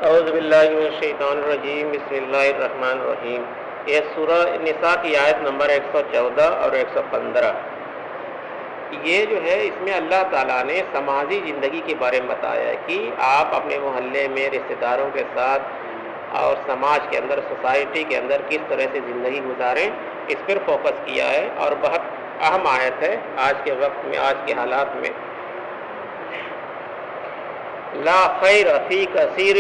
اعوذ باللہ من الشیطان الرجیم، بسم اللہ الرحمن الرحیم۔ یہ سورہ نساء کی آیت نمبر 114 اور 115۔ یہ جو ہے اس میں اللہ تعالیٰ نے سماجی زندگی کے بارے میں بتایا ہے کہ آپ اپنے محلے میں رشتہ داروں کے ساتھ اور سماج کے اندر، سوسائٹی کے اندر کس طرح سے زندگی گزاریں، اس پر فوکس کیا ہے، اور بہت اہم آیت ہے آج کے وقت میں، آج کے حالات میں۔ لا خیر فی کثیر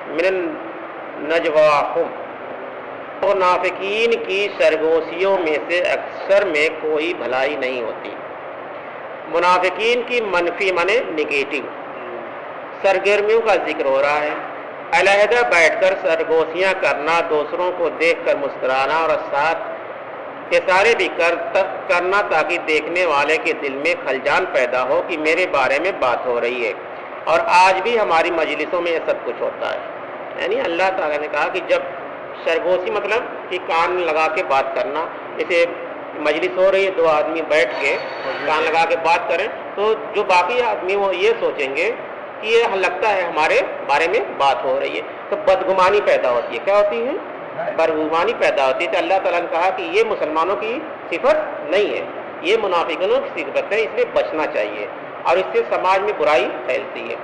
من النجواہم، منافقین کی سرگوشیوں میں سے اکثر میں کوئی بھلائی نہیں ہوتی۔ منافقین کی منفی معنی نگیٹو سرگرمیوں کا ذکر ہو رہا ہے۔ علیحدہ بیٹھ کر سرگوشیاں کرنا، دوسروں کو دیکھ کر مسکرانا اور ساتھ اشارے بھی کرنا تاکہ دیکھنے والے کے دل میں خلجان پیدا ہو کہ میرے بارے میں بات ہو رہی ہے۔ اور آج بھی ہماری مجلسوں میں یہ سب کچھ ہوتا ہے۔ یعنی اللہ تعالیٰ نے کہا کہ جب سرگوشی مطلب کہ کان لگا کے بات کرنا، جیسے مجلس ہو رہی ہے، دو آدمی بیٹھ کے کان لگا کے بات کریں تو جو باقی آدمی وہ یہ سوچیں گے کہ یہ لگتا ہے ہمارے بارے میں بات ہو رہی ہے، تو بدگمانی پیدا ہوتی ہے۔ کیا ہوتی ہے؟ بدگمانی پیدا ہوتی ہے۔ تو اللہ تعالیٰ نے کہا کہ یہ مسلمانوں کی صفت نہیں ہے، یہ منافقوں کی صفت ہے، اس لیے بچنا چاہیے، اور اس سے سماج میں برائی پھیلتی ہے۔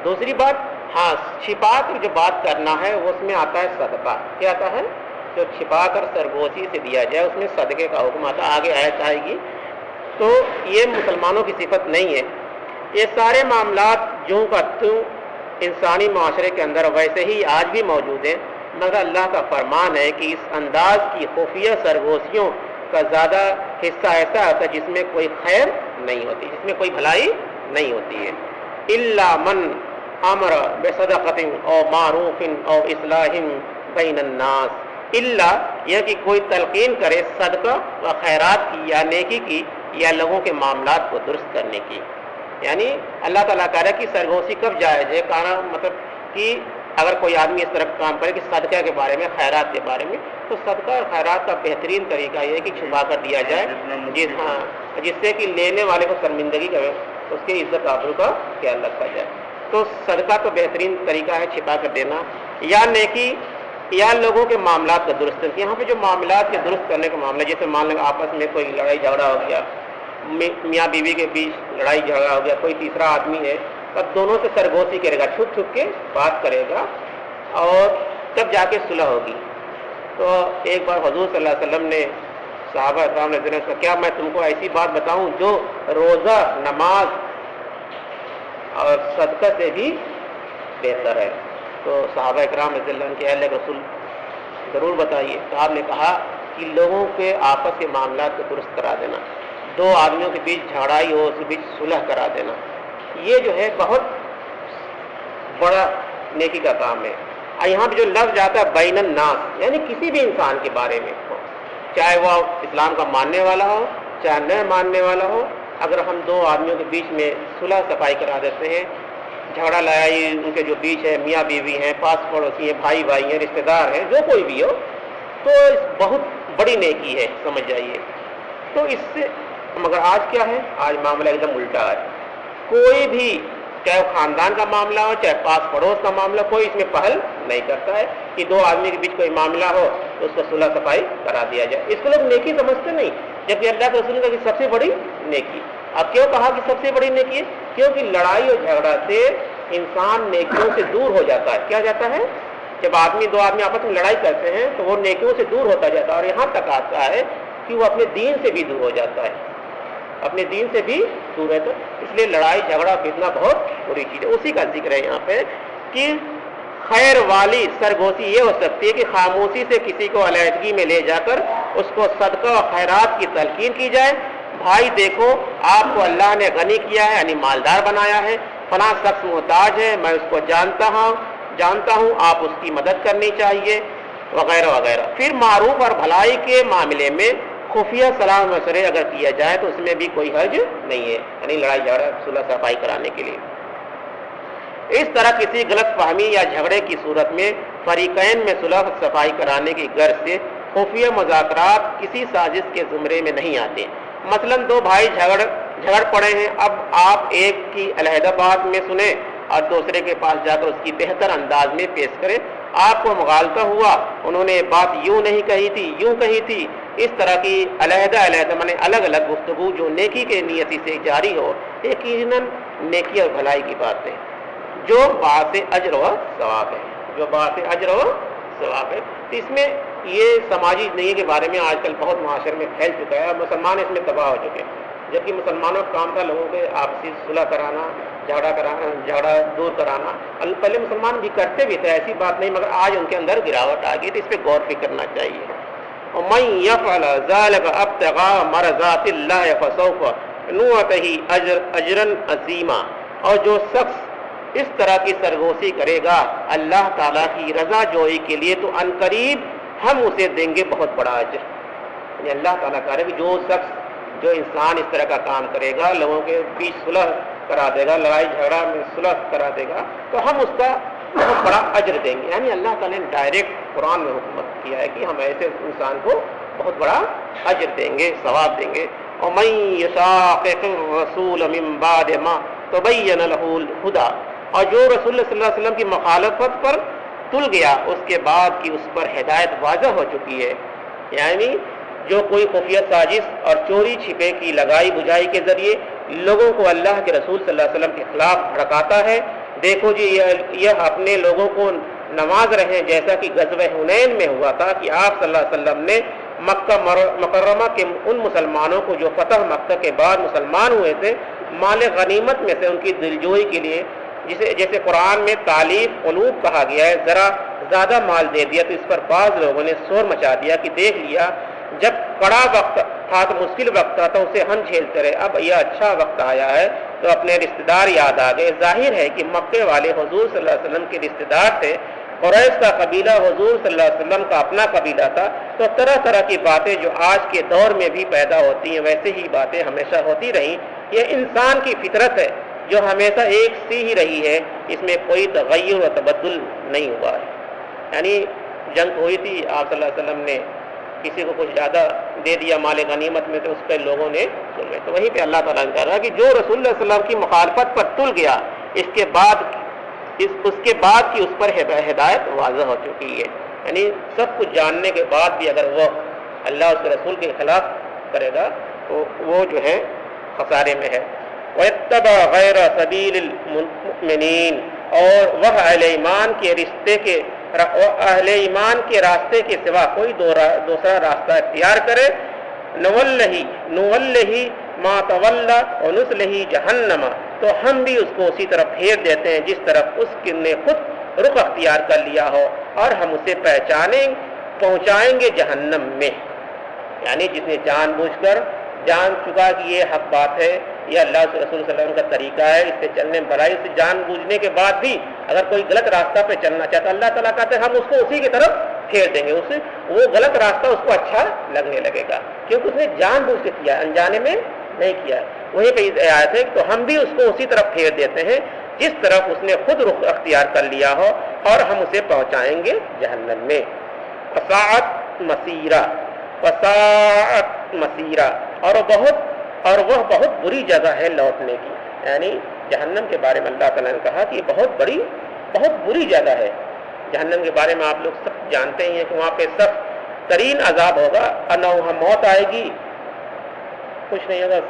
دوسری بات، ہاں چھپا کر جو بات کرنا ہے وہ اس میں آتا ہے صدقہ۔ کیا آتا ہے؟ جو چھپا کر سرگوشی سے دیا جائے اس میں صدقے کا حکم آتا ہے، آگے آیت آئے گی۔ تو یہ مسلمانوں کی صفت نہیں ہے۔ یہ سارے معاملات جوں کا توں انسانی معاشرے کے اندر ویسے ہی آج بھی موجود ہیں، مگر اللہ کا فرمان ہے کہ اس انداز کی خفیہ سرگوشیوں کا زیادہ حصہ ایسا ہوتا ہے جس میں کوئی خیر نہیں ہوتی، جس میں کوئی بھلائی نہیں ہوتی ہے۔ الا من امر بصدقۃ او معروف او اصلاح بین الناس، الا یہ کہ کوئی تلقین کرے صدقہ و خیرات کی یا نیکی کی یا لوگوں کے معاملات کو درست کرنے کی۔ یعنی اللہ تعالیٰ کہہ رہا ہے کہ سرگوشی کب جائز ہے، کہنا مطلب کہ اگر کوئی آدمی اس طرح کام کرے کہ صدقہ کے بارے میں، خیرات کے بارے میں، تو صدقہ اور خیرات کا بہترین طریقہ یہ ہے کہ چھپا کر دیا جائے، جس سے کہ لینے والے کو شرمندگی کرے، اس کی عزت آبرو کا خیال رکھا جائے۔ تو صدقہ تو بہترین طریقہ ہے چھپا کر دینا، یا نیکی یا لوگوں کے معاملات کا درست کرنا۔ یہاں پہ جو معاملات کے درست کرنے کا معاملہ، جیسے مان لیں آپس میں کوئی لڑائی جھگڑا ہو گیا، میاں بیوی کے بیچ لڑائی جھگڑا ہو گیا، کوئی تیسرا آدمی ہے، تب دونوں سے سرگوشی کرے گا، چھپ چھپ کے بات کرے گا، اور تب جا کے صلح ہوگی۔ تو ایک بار حضور صلی اللہ علیہ وسلم نے صحابہ اکرام نے کہا کیا میں تم کو ایسی بات بتاؤں جو روزہ، نماز اور صدقہ سے بھی بہتر ہے؟ تو صحابہ اکرام رضی اللہ عنہ کے اہل رسول ضرور بتائیے۔ تو آپ نے کہا کہ لوگوں کے آپس کے معاملات کو درست کرا دینا، دو آدمیوں کے بیچ جھگڑائی ہو اس کے بیچ صلح کرا دینا، یہ جو ہے بہت بڑا نیکی کا کام ہے۔ اور یہاں پہ جو لفظ آتا ہے بین الناس، یعنی کسی بھی انسان کے بارے میں ہو، چاہے وہ اسلام کا ماننے والا ہو چاہے نہ ماننے والا ہو، اگر ہم دو آدمیوں کے بیچ میں صلح صفائی کرا دیتے ہیں، جھگڑا لڑائی ان کے جو بیچ ہے، میاں بیوی ہیں، پاس پڑوسی ہیں، بھائی بھائی ہیں، رشتہ دار ہیں، جو کوئی بھی ہو، تو بہت بڑی نیکی ہے، سمجھ جائیے۔ تو اس سے مگر آج کیا ہے؟ آج معاملہ ایک دم الٹا ہے۔ کوئی بھی، چاہے خاندان کا معاملہ ہو چاہے پاس پڑوس کا معاملہ، کوئی اس میں پہل نہیں کرتا ہے کہ دو آدمی کے بیچ کوئی معاملہ ہو تو اس کو صلح صفائی کرا دیا جائے۔ اس کو لوگ نیکی سمجھتے نہیں، جبکہ اللہ کے رسول کی سب سے بڑی نیکی۔ اب کیوں کہا کہ سب سے بڑی نیکی ہے؟ کیونکہ لڑائی اور جھگڑا سے انسان نیکیوں سے دور ہو جاتا ہے۔ کیا جاتا ہے؟ جب دو آدمی آپس میں لڑائی کرتے ہیں تو وہ نیکیوں سے دور ہوتا جاتا ہے، اور یہاں تک آتا ہے کہ وہ اپنے دین سے بھی دور ہو جاتا ہے، اپنے دین سے بھی دور ہے۔ تو اس لیے لڑائی جھگڑا فتنہ بہت بری چیز ہے۔ اسی کا ذکر ہے یہاں پہ کہ خیر والی سرگوشی یہ ہو سکتی ہے کہ خاموشی سے کسی کو علیحدگی میں لے جا کر اس کو صدقہ و خیرات کی تلقین کی جائے۔ بھائی دیکھو، آپ کو اللہ نے غنی کیا ہے، یعنی مالدار بنایا ہے، فلاں شخص محتاج ہے، میں اس کو جانتا ہوں، آپ اس کی مدد کرنی چاہیے، وغیرہ وغیرہ۔ پھر معروف اور بھلائی کے معاملے میں خفیہ صلاح مشورے اگر کیا جائے تو اس میں بھی کوئی حرج نہیں ہے، یعنی لڑائی جھگڑا صلح صفائی کرانے کے لیے۔ اس طرح کسی غلط فہمی یا جھگڑے کی صورت میں فریقین میں صلح صفائی کرانے کی غرض سے خفیہ مذاکرات کسی سازش کے زمرے میں نہیں آتے۔ مثلا دو بھائی جھگڑ پڑے ہیں، اب آپ ایک کی علیحدہ بات میں سنیں اور دوسرے کے پاس جا کر اس کی بہتر انداز میں پیش کرے. آپ کو مغالطہ ہوا، انہوں نے بات یوں نہیں کہی تھی، یوں کہی تھی، اس طرح کی علیحدہ علیحدہ الگ الگ گفتگو جو نیکی کے نیتی سے جاری ہو، یقیناً نیکی اور بھلائی کی بات ہے، جو باعث اجر و ثواب ہے، جو باعث اجر و ثواب ہے. اس میں یہ سماجی زندگی کے بارے میں آج کل بہت معاشرے میں پھیل چکا ہے اور مسلمان اس میں تباہ ہو چکے ہیں. جبکہ مسلمانوں کا کام تھا لوگوں کے آپسی صلح کرانا، جھگڑا دور کرانا. پہلے مسلمان بھی کرتے بھی تھے، ایسی بات نہیں، مگر آج ان کے اندر گراوٹ آ گئی، تو اس پہ غور فکر کرنا چاہیے. وَمَن يَفْعَلَ ذَلِكَ ابْتِغَاءَ مَرْضَاتِ اللَّهِ فَسَوْفَ نُؤْتِهِ أَجْرًا عَظِيمًا. اور جو شخص اس طرح کی سرگوشی کرے گا اللہ تعالیٰ کی رضا جوئی کے لیے، تو عنقریب ہم اسے دیں گے بہت بڑا اجر. یعنی اللہ تعالیٰ کہہ رہے کہ جو شخص، جو انسان اس طرح کا کام کرے گا، لوگوں کے بیچ صلح کرا دے گا، لڑائی جھگڑا میں صلح کرا دے گا، تو ہم اس کا بہت بڑا اجر دیں گے. یعنی اللہ تعالیٰ نے ڈائریکٹ قرآن میں حکومت کیا ہے کہ ہم ایسے انسان کو بہت بڑا اجر دیں گے، ثواب دیں گے. وَمَن يُشَاقِقِ الرَّسُولَ مِن بَعْدِ مَا تَبَيَّنَ لَهُ الْهُدَىٰ. اور جو رسول اللہ صلی اللہ علیہ وسلم کی مخالفت پر تل گیا اس کے بعد کہ اس پر ہدایت واضح ہو چکی ہے. یعنی جو کوئی خفیہ سازش اور چوری چھپے کی لگائی بجھائی کے ذریعے لوگوں کو اللہ کے رسول صلی اللہ علیہ وسلم کے خلاف بھڑکاتا ہے، دیکھو جی یہ اپنے لوگوں کو نواز رہے ہیں، جیسا کہ غزوہ حنین میں ہوا تھا کہ آپ صلی اللہ علیہ وسلم نے مکہ مکرمہ کے ان مسلمانوں کو جو فتح مکہ کے بعد مسلمان ہوئے تھے، مال غنیمت میں سے ان کی دلجوئی کے لیے، جیسے قرآن میں تالیف قلوب کہا گیا ہے، ذرا زیادہ مال دے دیا. تو اس پر بعض لوگوں نے شور مچا دیا کہ دیکھ لیا، جب کڑا وقت تھا تو مشکل وقت تھا تو اسے ہم جھیلتے رہے، اب یہ اچھا وقت آیا ہے تو اپنے رشتہ دار یاد آ گئے. ظاہر ہے کہ مکے والے حضور صلی اللہ علیہ وسلم کے رشتہ دار تھے، قریش کا قبیلہ حضور صلی اللہ علیہ وسلم کا اپنا قبیلہ تھا. تو طرح طرح کی باتیں جو آج کے دور میں بھی پیدا ہوتی ہیں، ویسے ہی باتیں ہمیشہ ہوتی رہیں. یہ انسان کی فطرت ہے جو ہمیشہ ایک سی ہی رہی ہے، اس میں کوئی تغیر و تبدل نہیں ہوا ہے. یعنی جنگ ہوئی تھی، آپ صلی اللہ علیہ وسلم نے کسی کو کچھ زیادہ دے دیا مال غنیمت میں، تو اس پہ لوگوں نے سن لیا. تو وہیں پہ اللہ تعالیٰ نے کہا کہ جو رسول اللہ صلی اللہ علیہ وسلم کی مخالفت پر تل گیا اس کے بعد کی اس پر ہدایت واضح ہو چکی ہے. یعنی سب کچھ جاننے کے بعد بھی اگر وہ اللہ اس کے رسول کے خلاف کرے گا تو وہ جو ہے خسارے میں ہے. وَيَتَّبَعْ غَيْرَ سَبِيلِ الْمُؤْمِنِينَ. اور وہ اہل ایمان کے راستے کے سوا کوئی دوسرا راستہ اختیار کرے، نُوَلِّهِ مَا تَوَلَّى وَنُصْلِهِ جَهَنَّمَ. تو ہم بھی اس کو اسی طرف پھیر دیتے ہیں جس طرف اس نے خود رخ اختیار کر لیا ہو، اور ہم اسے پہنچائیں گے جہنم میں. یعنی جس نے جان بوجھ کر جان چکا کہ یہ حق بات ہے، یہ اللہ کے رسول صلی اللہ علیہ وسلم کا طریقہ ہے، اس سے چلنے میں بھلائی، سے جان بوجھنے کے بعد بھی اگر کوئی غلط راستہ پہ چلنا چاہتا، اللہ تعالیٰ کہتے ہیں ہم اس کو اسی کی طرف پھیر دیں گے. وہ غلط راستہ اس کو اچھا لگنے لگے گا، کیونکہ اس نے جان بوجھ کے کیا، انجانے میں نہیں کیا. وہیں پہ آیت ہے تو ہم بھی اس کو اسی طرف پھیر دیتے ہیں جس طرف اس نے خود رخ اختیار کر لیا ہو، اور ہم اسے پہنچائیں گے جہنم میں. وساعت مسیرہ. اور وہ بہت بری جگہ ہے لوٹنے کی. یعنی جہنم کے بارے میں اللہ تعالیٰ نے کہا کہ یہ بہت بری جگہ ہے. جہنم کے بارے میں آپ لوگ سب جانتے ہی ہیں کہ وہاں پہ سخت ترین عذاب ہوگا، اور نہ وہاں موت آئے گی، کچھ نہیں ہوگا.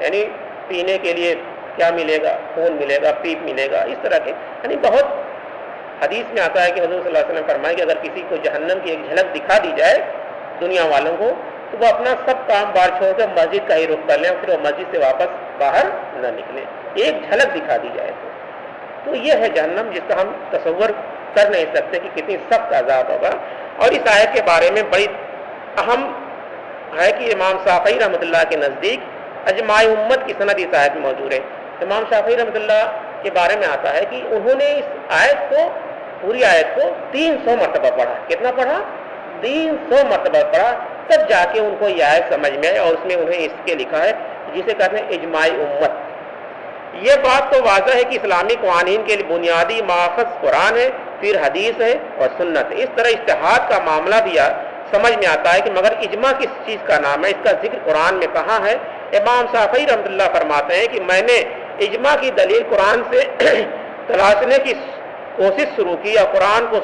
یعنی پینے کے لیے کیا ملے گا؟ خون ملے گا، پیپ ملے گا، اس طرح کے. یعنی بہت حدیث میں آتا ہے کہ حضور صلی اللہ علیہ وسلم فرمائے کہ اگر کسی کو جہنم کی ایک جھلک دکھا دی جائے دنیا والوں کو، تو وہ اپنا سب کام بار چھوڑ کر مسجد کا ہی رخ کر لیں، اور پھر وہ مسجد سے واپس باہر نہ نکلیں. ایک جھلک دکھا دی جائے تو یہ ہے جہنم، جس کا ہم تصور کر نہیں سکتے کہ کتنی سخت عذاب ہوگا. اور اس آیت کے بارے میں بڑی اہم ہے کہ امام شافعی رحمۃ اللہ کے نزدیک اجماع امت کی سند اس آیت میں موجود ہے. امام شافعی رحمۃ اللہ کے بارے میں آتا ہے کہ انہوں نے اس پوری آیت کو 300 مرتبہ پڑھا. کتنا پڑھا؟ 300 مرتبہ پڑھا، تب جا کے ان کو یہ آیت سمجھ میں آئی، اور اس میں انہیں اس کے لکھا ہے جسے کہتے ہیں اجماع امت. یہ بات تو واضح ہے کہ اسلامی قوانین کے لیے بنیادی ماخذ قرآن ہے، پھر حدیث ہے اور سنت ہے. اس طرح اجتہاد کا معاملہ بھی سمجھ میں آتا ہے کہ مگر اجماع کس چیز کا نام ہے، اس کا ذکر قرآن میں کہاں ہے؟ امام شافعی رحمۃ اللہ فرماتے ہیں کہ میں نے اجماع کی دلیل قرآن سے تلاشنے کی کوشش شروع کی اور قرآن کو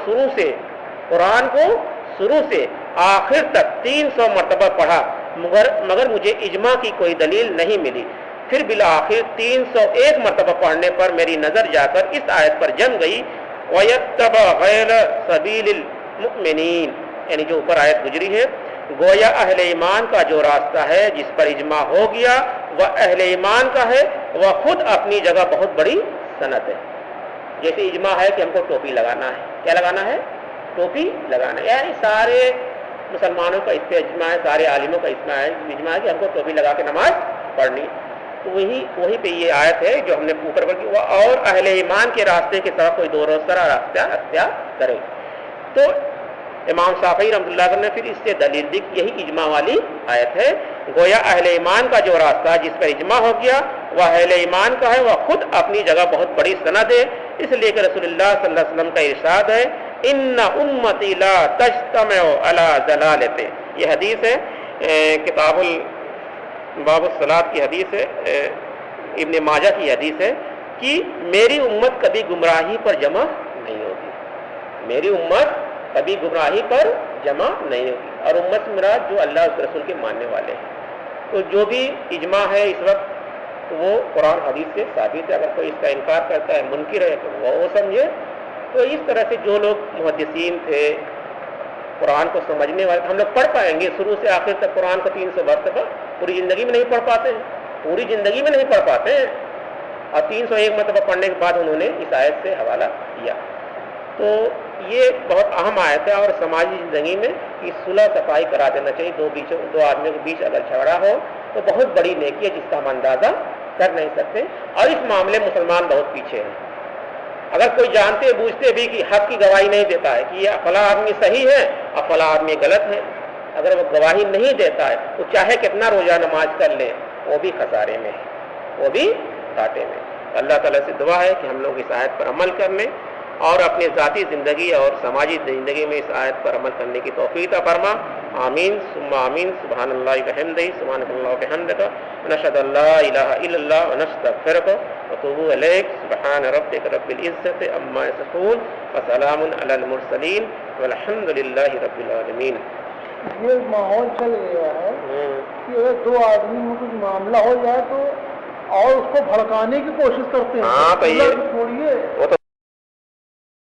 شروع سے آخر تک 300 مرتبہ پڑھا، مگر مجھے اجماع کی کوئی دلیل نہیں ملی۔ پھر بالآخر 301 مرتبہ پڑھنے پر میری نظر جا کر اس آیت پر جم گئی، وَيَتَّبَعْ غَيْرَ سَبِيلِ الْمُؤْمِنِينَ، یعنی جو اوپر آیت گزری ہے، گویا اہل ایمان کا جو راستہ ہے جس پر اجماع ہو گیا وہ اہل ایمان کا ہے، وہ خود اپنی جگہ بہت بڑی سند ہے۔ جیسے اجماع ہے کہ ہم کو ٹوپی لگانا ہے، کیا لگانا ہے؟ ٹوپی لگانا ہے، یعنی سارے مسلمانوں کا اس پہ اجماع ہے، سارے عالموں کا اجماع ہے کہ ہم کو ٹوپی لگا کے نماز پڑھنی۔ تو وہی پہ یہ آیت ہے جو ہم نے اوپر پڑھی، وہ اور اہل ایمان کے راستے کے ساتھ کوئی دوسرا راستہ اختیار کرے۔ تو امام شافعی رحمۃ اللہ علیہ نے پھر اس سے دلیل دی کہ یہی اجماع والی آیت ہے، گویا اہل ایمان کا جو راستہ جس پر اجماع ہو گیا وہ اہل ایمان کا ہے، وہ خود اپنی جگہ بہت بڑی سند ہے، اس لیے کہ رسول اللہ صلی اللہ علیہ وسلم کا ارشاد ہے، ان امتی لا تجتمع علی ضلالۃ، یہ حدیث ہے کتاب باب الصلاۃ کی حدیث ہے، ابن ماجہ کی حدیث ہے کہ میری امت کبھی گمراہی پر جمع نہیں ہوگی، میری امت کبھی گمراہی پر جمع نہیں ہوگی، اور امت سے مراد جو اللہ کے رسول کے ماننے والے ہیں۔ تو جو بھی اجماع ہے اس وقت وہ قرآن حدیث سے ثابت ہے، اگر کوئی اس کا انکار کرتا ہے، منکر ہے، تو وہ سمجھے۔ تو اس طرح سے جو لوگ محدثین تھے، قرآن کو سمجھنے والے، ہم لوگ پڑھ پائیں گے شروع سے آخر تک قرآن کو 300 مرتبہ؟ پوری زندگی میں نہیں پڑھ پاتے ہیں، پوری زندگی میں نہیں پڑھ پاتے ہیں، اور 301 مرتبہ پڑھنے کے بعد انہوں نے اس آیت سے حوالہ دیا۔ تو یہ بہت اہم آیت ہے، اور سماجی زندگی میں اس صلح صفائی کرا دینا چاہیے، دو آدمیوں کے بیچ اگر جھگڑا ہو تو بہت بڑی نیکی ہے جس کا ہم اندازہ کر نہیں سکتے، اور اس معاملے میں مسلمان بہت پیچھے ہیں۔ اگر کوئی جانتے بوجھتے بھی کہ حق کی گواہی نہیں دیتا ہے کہ یہ فلاں آدمی صحیح ہے اور فلاں آدمی غلط ہے، اگر وہ گواہی نہیں دیتا ہے تو چاہے کتنا روزہ نماز کر لے وہ بھی خسارے میں ہے، وہ بھی گھاٹے میں۔ اللہ تعالیٰ سے دعا ہے کہ ہم لوگ اس آیت پر عمل کرنے اور اپنی ذاتی زندگی اور سماجی زندگی میں اس آیت پر عمل کرنے کی توفیق عطا فرما۔ آمین ثم آمین۔ سبحان اللہ وبحمدہ، سبحانک اللہم وبحمدک، ونشہد ان لا الہ الا اللہ ونستغفرک ونتوب الیک۔ سبحان ربک رب العزۃ عما یصفون وسلام علی المرسلین والحمد للہ رب العالمین۔ یہ ماحول چل گیا ہے کہ اگر دو آدمی میں کچھ معاملہ ہو جائے تو اور اس کو بھڑکانے کی کوشش کرتے ہیں، ہاں تو یہ چھوڑیے وہ تو